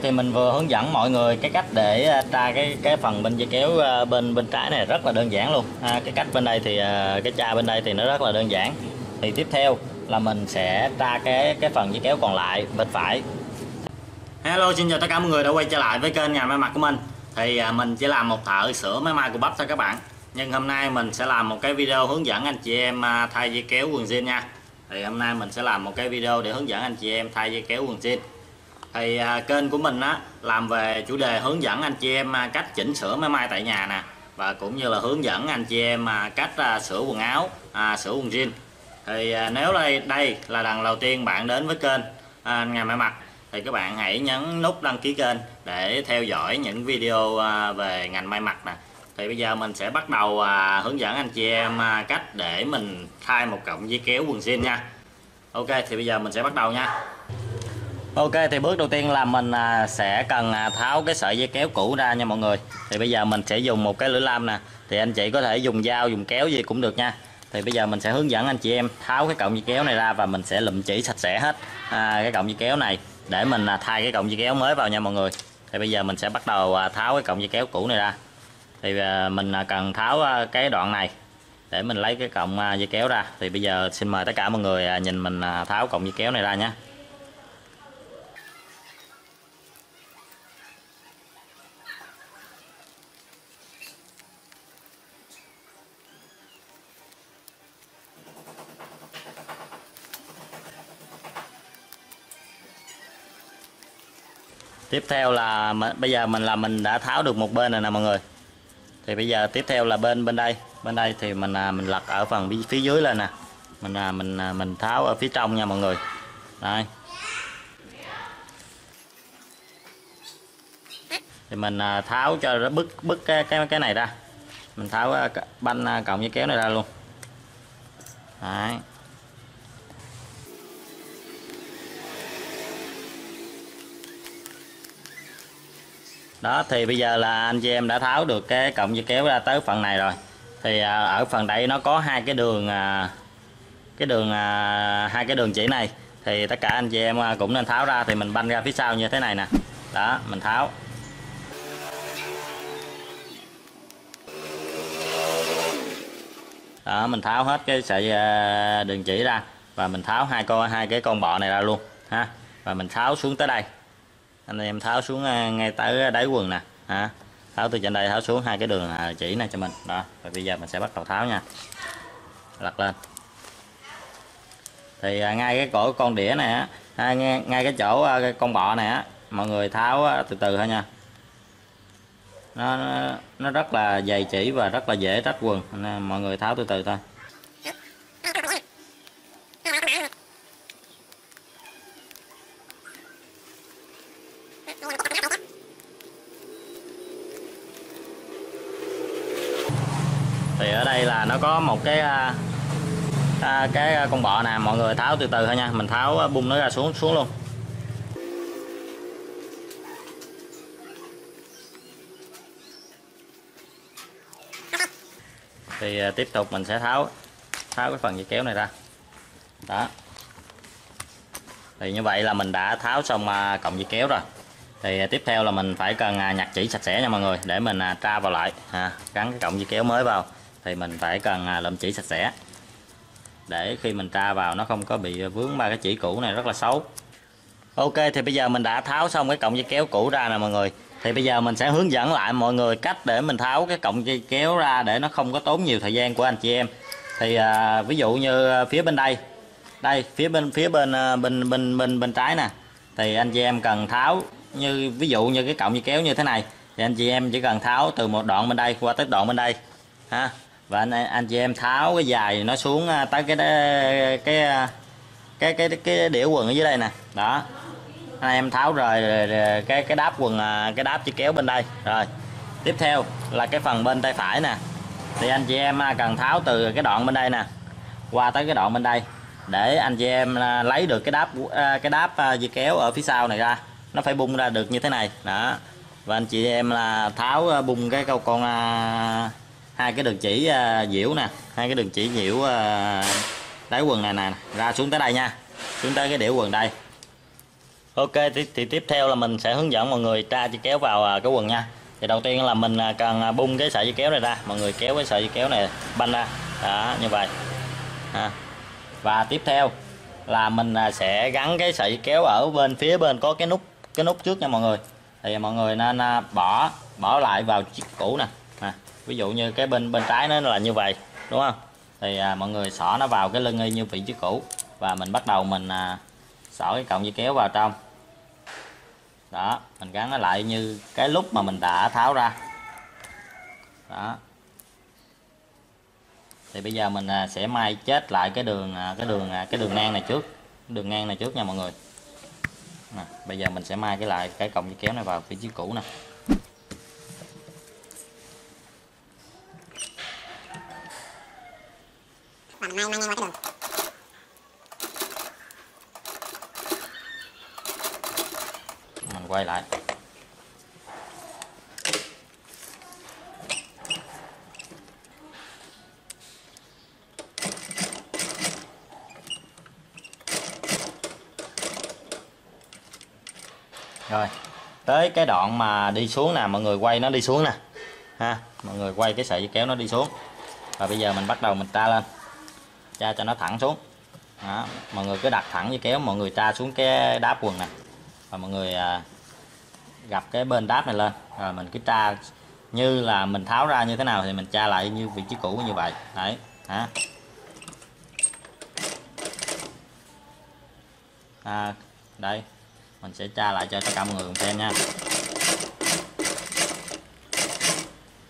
Thì mình vừa hướng dẫn mọi người cái cách để tra cái phần bên dây kéo bên trái này rất là đơn giản luôn. Cái cách bên đây thì cái tra bên đây thì nó rất là đơn giản. Thì tiếp theo là mình sẽ tra cái phần dây kéo còn lại bên phải. Hello, xin chào tất cả mọi người đã quay trở lại với kênh Nhà May Mặc của mình. Thì mình chỉ làm một thợ sửa máy may của bắp thôi các bạn. Nhưng hôm nay mình sẽ làm một cái video hướng dẫn anh chị em thay dây kéo quần jean nha. Thì hôm nay mình sẽ làm một cái video để hướng dẫn anh chị em thay dây kéo quần jean. Thì kênh của mình á làm về chủ đề hướng dẫn anh chị em cách chỉnh sửa máy may tại nhà nè, và cũng như là hướng dẫn anh chị em cách sửa quần áo, sửa quần jean. Thì nếu đây là lần đầu tiên bạn đến với kênh Nhà May Mặc thì các bạn hãy nhấn nút đăng ký kênh để theo dõi những video về ngành may mặc nè. Thì bây giờ mình sẽ bắt đầu hướng dẫn anh chị em cách để mình thay một cọng dây kéo quần jean nha. Ok, thì bây giờ mình sẽ bắt đầu nha. Ok, thì bước đầu tiên là mình sẽ cần tháo cái sợi dây kéo cũ ra nha mọi người. Thì bây giờ mình sẽ dùng một cái lưỡi lam nè. Thì anh chị có thể dùng dao, dùng kéo gì cũng được nha. Thì bây giờ mình sẽ hướng dẫn anh chị em tháo cái cọng dây kéo này ra, và mình sẽ lụm chỉ sạch sẽ hết cái cọng dây kéo này để mình thay cái cọng dây kéo mới vào nha mọi người. Thì bây giờ mình sẽ bắt đầu tháo cái cọng dây kéo cũ này ra. Thì mình cần tháo cái đoạn này để mình lấy cái cọng dây kéo ra. Thì bây giờ xin mời tất cả mọi người nhìn mình tháo cọng dây kéo này ra nhé. Tiếp theo là bây giờ mình đã tháo được một bên này nè mọi người. Thì bây giờ tiếp theo là bên đây thì mình lật ở phần phía dưới lên nè. Mình tháo ở phía trong nha mọi người. Đây. Thì mình tháo cho nó bứt cái này ra. Mình tháo banh cọng dây kéo này ra luôn. Đấy. Đó, thì bây giờ là anh chị em đã tháo được cái cọng dây kéo ra tới phần này rồi. Thì ở phần đây nó có hai cái đường hai cái đường chỉ này. Thì tất cả anh chị em cũng nên tháo ra. Thì mình banh ra phía sau như thế này nè. Đó, mình tháo. Đó, mình tháo hết cái sợi đường chỉ ra, và mình tháo hai cái con bọ này ra luôn ha. Và mình tháo xuống tới đây. Anh em tháo xuống ngay tới đáy quần nè ha. Tháo từ trên đây tháo xuống hai cái đường chỉ này cho mình. Đó, và bây giờ mình sẽ bắt đầu tháo nha. Lật lên. Thì ngay cái cổ con đĩa này á, ngay cái chỗ con bọ này á, mọi người tháo từ từ thôi nha. Nó rất là dày chỉ và rất là dễ rách quần, nên mọi người tháo từ từ thôi. Thì ở đây là nó có một cái con bọ nè, mọi người tháo từ từ thôi nha. Mình tháo bung nó ra xuống luôn. Thì tiếp tục mình sẽ tháo cái phần dây kéo này ra. Đó. Thì như vậy là mình đã tháo xong cọng dây kéo rồi. Thì tiếp theo là mình phải cần nhặt chỉ sạch sẽ nha mọi người, để mình tra vào lại gắn cái cọng dây kéo mới vào. Thì mình phải cần lụm chỉ sạch sẽ, để khi mình tra vào nó không có bị vướng ba cái chỉ cũ này rất là xấu. Ok, thì bây giờ mình đã tháo xong cái cọng dây kéo cũ ra nè mọi người. Thì bây giờ mình sẽ hướng dẫn lại mọi người cách để mình tháo cái cọng dây kéo ra để nó không có tốn nhiều thời gian của anh chị em. Thì ví dụ như phía bên đây, phía bên trái nè, thì anh chị em cần tháo ví dụ như cái cọng dây kéo như thế này, thì anh chị em chỉ cần tháo từ một đoạn bên đây qua tới đoạn bên đây ha. Và anh chị em tháo cái dài nó xuống tới cái đĩa quần ở dưới đây nè. Đó, anh em tháo rồi cái đáp quần, cái đáp dây kéo bên đây. Rồi tiếp theo là cái phần bên tay phải nè, thì anh chị em cần tháo từ cái đoạn bên đây nè qua tới cái đoạn bên đây, để anh chị em lấy được cái đáp dây kéo ở phía sau này ra, nó phải bung ra được như thế này. Đó, và anh chị em là tháo bung cái con hai cái đường chỉ diễu nè, hai cái đường chỉ diễu đáy quần này nè ra xuống tới đây nha, xuống tới cái đĩa quần đây. Ok, thì tiếp theo là mình sẽ hướng dẫn mọi người tra dây kéo vào cái quần nha. Thì đầu tiên là mình cần bung cái sợi dây kéo này ra, mọi người kéo cái sợi dây kéo này banh ra, đó như vậy. Và tiếp theo là mình sẽ gắn cái sợi dây kéo ở phía bên có cái nút trước nha mọi người. Thì mọi người nên bỏ lại vào chiếc cũ nè. Ví dụ như cái bên trái nó là như vậy, đúng không? Thì mọi người xỏ nó vào cái lưng y như vị trí cũ, và mình bắt đầu mình xỏ cái cọng dây kéo vào trong. Đó, mình gắn nó lại như cái lúc mà mình đã tháo ra. Đó. Thì bây giờ mình sẽ may chết lại cái đường ngang này trước, nha mọi người. Bây giờ mình sẽ may lại cái cọng dây kéo này vào vị trí cũ nè. Mình may ngang qua cái đường. Mình quay lại. Rồi, tới cái đoạn mà đi xuống nè, mọi người quay nó đi xuống nè. Mọi người quay cái sợi dây kéo nó đi xuống. Và bây giờ mình bắt đầu mình tra lên. Tra cho nó thẳng xuống. Đó, mọi người cứ đặt thẳng dây kéo, mọi người tra xuống cái đáp quần nè. Và mọi người gặp cái bên đáp này lên. Rồi mình cứ tra như là mình tháo ra như thế nào thì mình tra lại như vị trí cũ như vậy. Đấy, đây mình sẽ tra lại cho tất cả mọi người cùng xem nha.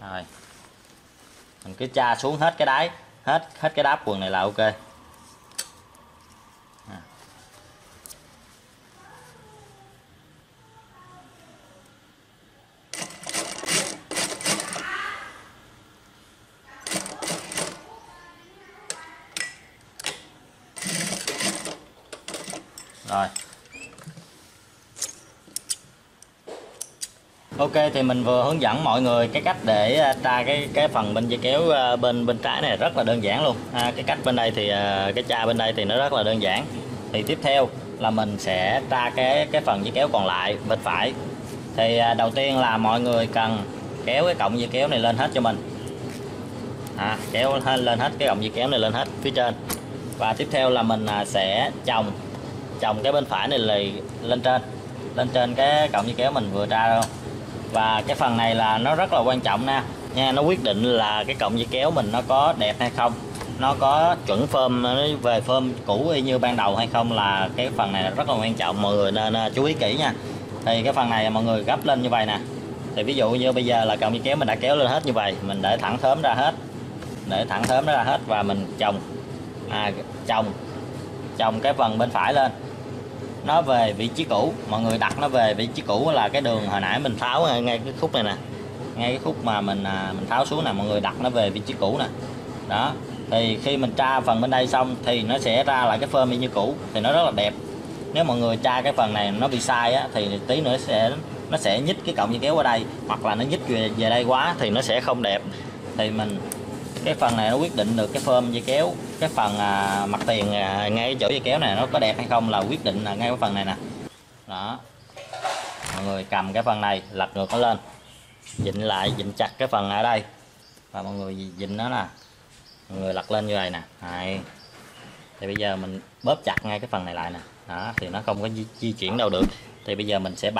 Rồi mình cứ tra xuống hết cái đáy, hết cái đáp quần này là ok. Rồi. Ok, thì mình vừa hướng dẫn mọi người cái cách để tra cái phần bên dây kéo bên trái này rất là đơn giản luôn. Cái cách bên đây thì cái tra bên đây thì nó rất là đơn giản. Thì tiếp theo là mình sẽ tra cái phần dây kéo còn lại bên phải. Thì đầu tiên là mọi người cần kéo cái cọng dây kéo này lên hết cho mình. Kéo lên hết cái cọng dây kéo này lên hết phía trên. Và tiếp theo là mình sẽ chồng cái bên phải này lên trên cái cọng dây kéo mình vừa tra đâu. Và cái phần này là nó rất là quan trọng nha, nó quyết định là cái cọng dây kéo mình nó có đẹp hay không, nó có chuẩn phơm về phơm cũ y như ban đầu hay không, là cái phần này là rất là quan trọng, mọi người nên chú ý kỹ nha. Thì cái phần này mọi người gấp lên như vậy nè. Thì ví dụ như bây giờ là cọng dây kéo mình đã kéo lên hết như vậy, mình để thẳng thớm ra hết, và mình chồng cái phần bên phải lên nó về vị trí cũ. Mọi người đặt nó về vị trí cũ là cái đường hồi nãy mình tháo ngay cái khúc này nè, ngay cái khúc mà mình tháo xuống nè, mọi người đặt nó về vị trí cũ nè. Đó, thì khi mình tra phần bên đây xong thì nó sẽ ra lại cái phơm như cũ, thì nó rất là đẹp. Nếu mọi người tra cái phần này nó bị sai á, thì tí nữa nó sẽ nhích cái cọng dây kéo qua đây, hoặc là nó nhích về đây quá thì nó sẽ không đẹp. Thì cái phần này nó quyết định được cái phơm dây kéo, cái phần mặt tiền ngay cái chỗ dây kéo này nó có đẹp hay không là quyết định là ngay cái phần này nè. Đó, mọi người cầm cái phần này lật ngược nó lên, dịnh chặt cái phần ở đây, và mọi người dịnh nó nè, mọi người lật lên như vậy nè. Thì bây giờ mình bóp chặt ngay cái phần này lại nè. Đó, thì nó không có di chuyển đâu được. Thì bây giờ mình sẽ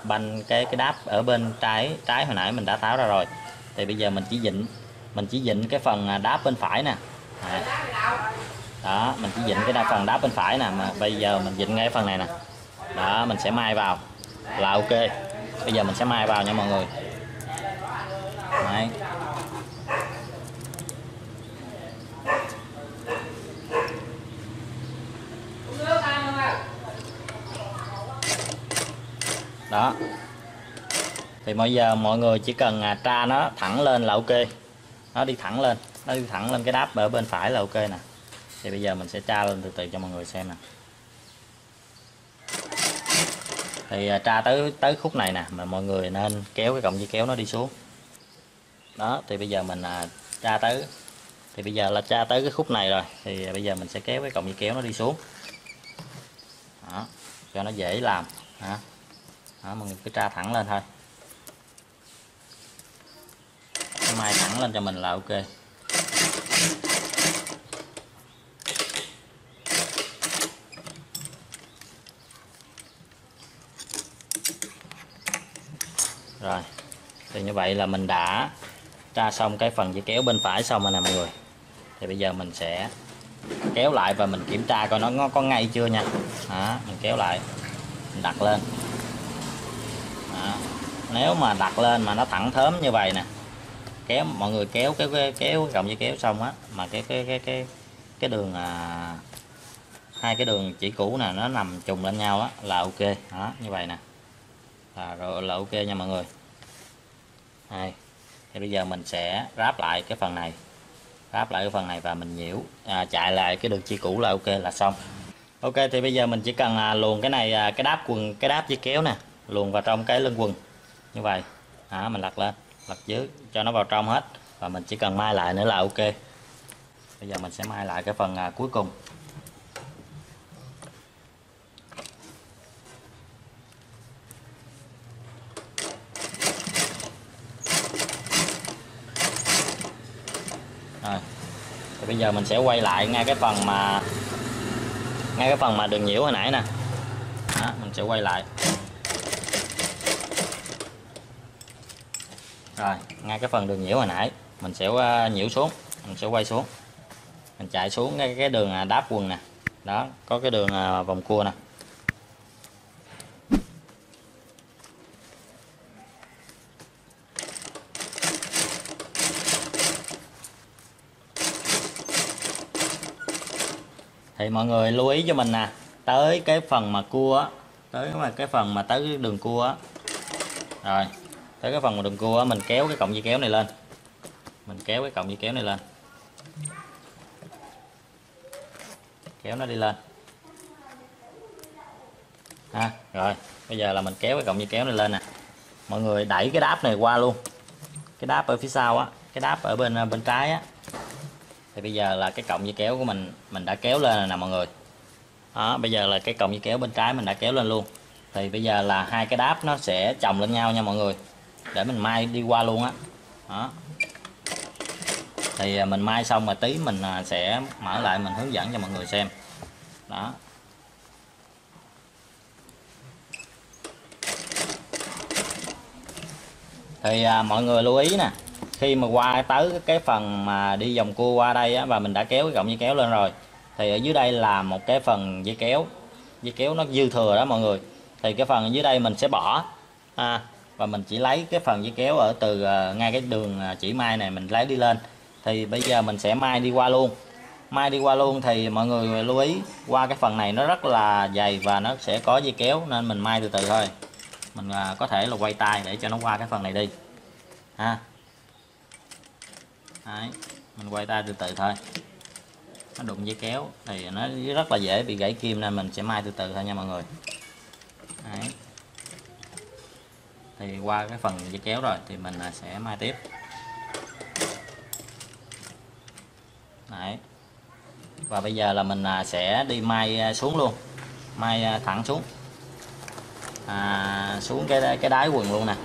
banh cái đáp ở bên trái hồi nãy mình đã tháo ra rồi. Thì bây giờ mình chỉ dịnh cái phần đáp bên phải nè. Đó, mình chỉ dịnh cái phần đáp bên phải nè, mà bây giờ mình dịnh ngay phần này nè. Đó, mình sẽ may vào là ok. Bây giờ mình sẽ may vào nha mọi người. Đấy. Đó, thì bây giờ mọi người chỉ cần tra nó thẳng lên là ok. Nó đi thẳng lên cái đáp ở bên phải là ok nè. Thì bây giờ mình sẽ tra lên từ từ cho mọi người xem nè. Thì tra tới khúc này nè, mà mọi người nên kéo cái cọng dây kéo nó đi xuống. Đó, thì bây giờ mình tra tới cái khúc này rồi, thì bây giờ mình sẽ kéo cái cọng dây kéo nó đi xuống. Đó, cho nó dễ làm. Đó. Đó, mọi người cứ tra thẳng lên thôi, may thẳng lên cho mình là ok. Rồi thì như vậy là mình đã tra xong cái phần dây kéo bên phải xong rồi nè mọi người. Thì bây giờ mình sẽ kéo lại và mình kiểm tra coi nó có ngay chưa nha. Đó, mình kéo lại, mình đặt lên. Đó. Nếu mà đặt lên mà nó thẳng thớm như vậy nè, kéo mọi người kéo kéo cọng dây kéo xong á, mà cái đường hai cái đường chỉ cũ nè nó nằm trùng lên nhau á là ok. Đó, như vậy nè rồi là ok nha mọi người. Đây. Thì bây giờ mình sẽ ráp lại cái phần này, và mình nhiễu chạy lại cái đường chỉ cũ là ok là xong. Ok thì bây giờ mình chỉ cần luồn cái này, cái đáp dây kéo nè, luồn vào trong cái lưng quần như vậy. Đó, mình lật lên lật dưới cho nó vào trong hết, và mình chỉ cần may lại nữa là ok. Bây giờ mình sẽ may lại cái phần cuối cùng. Rồi thì bây giờ mình sẽ quay lại ngay cái phần mà đường nhiễu hồi nãy nè. Đó, mình sẽ quay lại. Rồi ngay cái phần đường nhiễu hồi nãy mình sẽ nhiễu xuống, mình sẽ quay xuống, mình chạy xuống cái đường đáp quần nè. Đó, có cái đường vòng cua nè. Thì mọi người lưu ý cho mình nè, tới cái phần mà cua á, tới đường cua á. Rồi, tới cái phần mà đường cua á, mình kéo cái cọng dây kéo này lên. Kéo nó đi lên. Rồi, bây giờ là mình kéo cái cọng dây kéo này lên nè. Mọi người đẩy cái đáp này qua luôn. Cái đáp ở phía sau á, cái đáp ở bên trái á. Thì bây giờ là cái cọng dây kéo của mình đã kéo lên rồi nè mọi người. Đó, bây giờ là cái cọng dây kéo bên trái mình đã kéo lên luôn. Thì bây giờ là hai cái đáp nó sẽ chồng lên nhau nha mọi người, để mình may đi qua luôn á. Đó. Thì mình may xong mà tí mình sẽ mở lại mình hướng dẫn cho mọi người xem. Đó. Thì mọi người lưu ý nè, khi mà qua tới cái phần mà đi vòng cua qua đây á, và mình đã kéo cái cọng dây kéo lên rồi, thì ở dưới đây là một cái phần dây kéo nó dư thừa đó mọi người. Thì cái phần ở dưới đây mình sẽ bỏ và mình chỉ lấy cái phần dây kéo ở từ ngay cái đường chỉ may này mình lấy đi lên. Thì bây giờ mình sẽ may đi qua luôn. Thì mọi người lưu ý, qua cái phần này nó rất là dày và nó sẽ có dây kéo, nên mình may từ từ thôi. Mình có thể là quay tay để cho nó qua cái phần này đi Đấy, mình quay tay từ từ thôi. Nó đụng dây kéo thì nó rất là dễ bị gãy kim, nên mình sẽ may từ từ thôi nha mọi người. Đấy. Thì qua cái phần dây kéo rồi thì mình sẽ may tiếp. Đấy. Và bây giờ là mình sẽ đi may xuống luôn, may thẳng xuống, xuống cái đáy quần luôn nè.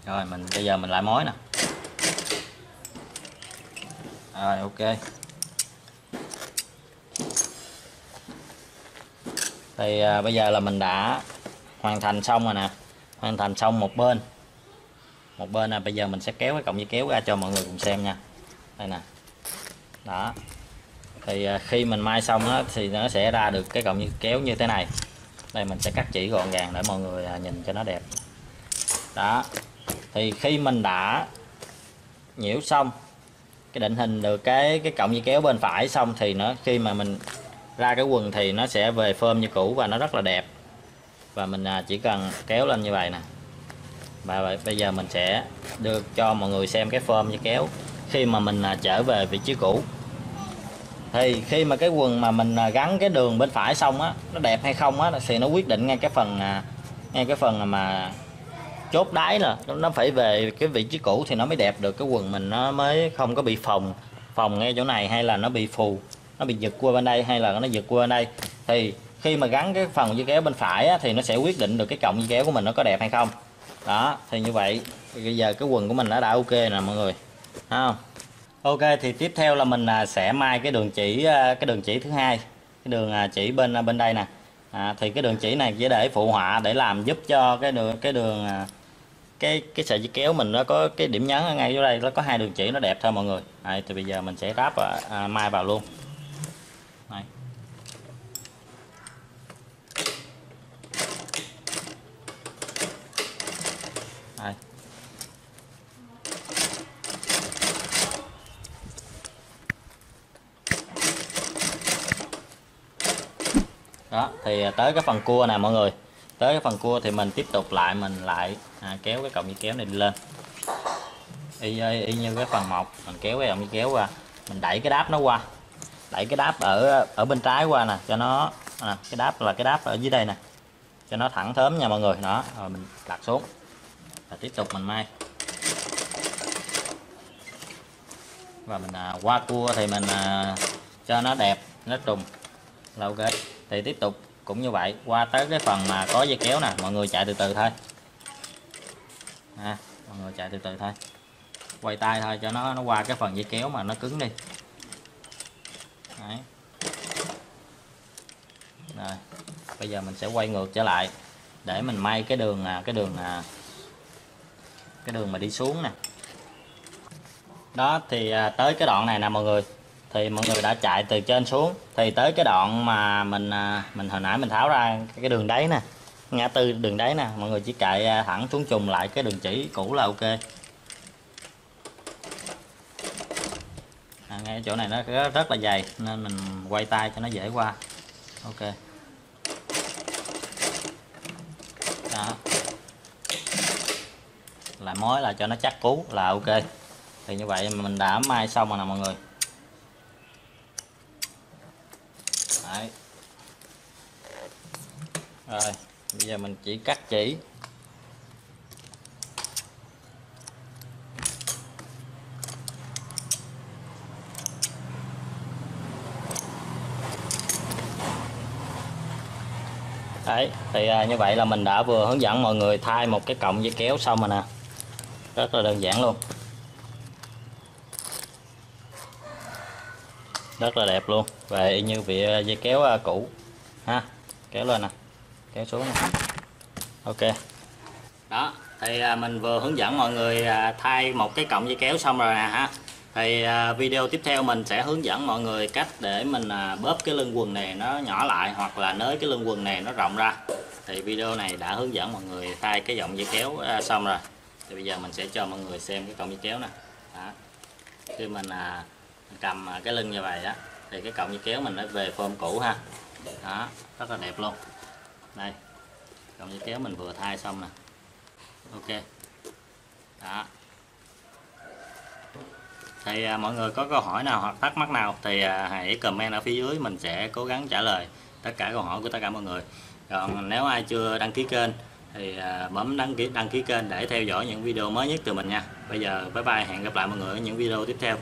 Rồi bây giờ mình lại mối nè. Rồi ok. Thì bây giờ là mình đã hoàn thành xong rồi nè. Hoàn thành xong một bên nè. Bây giờ mình sẽ kéo cái cọng dây kéo ra cho mọi người cùng xem nha. Đây nè. Đó. Thì khi mình may xong đó, thì nó sẽ ra được cái cọng dây kéo như thế này. Đây mình sẽ cắt chỉ gọn gàng để mọi người nhìn cho nó đẹp. Đó. Thì khi mình đã nhiễu xong cái định hình được cái cọng dây kéo bên phải xong, thì khi mà mình ra cái quần thì nó sẽ về form như cũ và nó rất là đẹp. Và mình chỉ cần kéo lên như vậy nè. Và bây giờ mình sẽ đưa cho mọi người xem cái form dây kéo khi mà mình trở về vị trí cũ. Thì khi mà cái quần mà mình gắn cái đường bên phải xong á, nó đẹp hay không á, thì nó quyết định ngay cái phần mà chốt đáy là nó phải về cái vị trí cũ thì nó mới đẹp được, cái quần mình nó mới không có bị phồng ngay chỗ này, hay là nó bị phù, nó bị giật qua bên đây, hay là nó giật qua bên đây. Thì khi mà gắn cái phần dây kéo bên phải á, thì nó sẽ quyết định được cái cọng dây kéo của mình nó có đẹp hay không. Đó thì như vậy thì bây giờ cái quần của mình đã ok nè mọi người, thấy không? Ok, thì tiếp theo là mình sẽ mai cái đường chỉ thứ hai, cái đường chỉ bên đây nè. Thì cái đường chỉ này chỉ để phụ họa, để làm giúp cho cái sợi dây kéo mình nó có cái điểm nhấn ở ngay chỗ đây, nó có hai đường chỉ nó đẹp thôi mọi người. Thì bây giờ mình sẽ ráp mai vào luôn. Đây. Đây. Đó thì tới cái phần cua nè mọi người, tới cái phần cua thì mình tiếp tục mình lại kéo cái cọng dây kéo này đi lên, y như cái phần 1, mình kéo cái cọng dây kéo qua, mình đẩy cái đáp nó qua, đẩy cái đáp ở bên trái qua nè, cho nó cái đáp là cái đáp ở dưới đây nè, cho nó thẳng thớm nha mọi người. Đó rồi mình đặt xuống và tiếp tục mình may. Và mình qua cua thì mình cho nó đẹp, nó trùng là ok. Thì tiếp tục cũng như vậy, qua tới cái phần mà có dây kéo nè, mọi người chạy từ từ thôi, mọi người chạy từ từ thôi, quay tay thôi cho nó qua cái phần dây kéo mà nó cứng đi. Đấy. Rồi bây giờ mình sẽ quay ngược trở lại để mình may cái đường mà đi xuống nè. Đó thì tới cái đoạn này nè mọi người, thì mọi người đã chạy từ trên xuống, thì tới cái đoạn mà mình hồi nãy mình tháo ra cái đường đáy nè, ngã tư đường đáy nè, mọi người chỉ chạy thẳng xuống trùng lại cái đường chỉ cũ là ok. Ngay chỗ này nó rất là dày nên mình quay tay cho nó dễ qua. Ok. Đó. Lại mối là cho nó chắc cú là ok. Thì như vậy mình đã may xong rồi nè mọi người. Đấy. Rồi bây giờ mình chỉ cắt chỉ. Đấy thì như vậy là mình đã vừa hướng dẫn mọi người thay một cái cọng dây kéo xong rồi nè, rất là đơn giản luôn, rất là đẹp luôn, về như vị dây kéo cũ ha. Kéo lên nè, kéo xuống nè. Ok. Đó thì mình vừa hướng dẫn mọi người thay một cái cọng dây kéo xong rồi nè ha. Thì video tiếp theo mình sẽ hướng dẫn mọi người cách để mình bóp cái lưng quần này nó nhỏ lại, hoặc là nới cái lưng quần này nó rộng ra. Thì video này đã hướng dẫn mọi người thay cái dòng dây kéo xong rồi. Thì bây giờ mình sẽ cho mọi người xem cái cọng dây kéo nè. Đó. Khi mình cầm cái lưng như vậy á, thì cái cọng dây kéo mình nó về form cũ ha. Đó, rất là đẹp luôn. Đây, cọng dây kéo mình vừa thay xong nè. Ok. Đó. Thì mọi người có câu hỏi nào hoặc thắc mắc nào thì hãy comment ở phía dưới, mình sẽ cố gắng trả lời tất cả câu hỏi của tất cả mọi người. Còn nếu ai chưa đăng ký kênh thì bấm đăng ký kênh để theo dõi những video mới nhất từ mình nha. Bây giờ bye bye, hẹn gặp lại mọi người ở những video tiếp theo.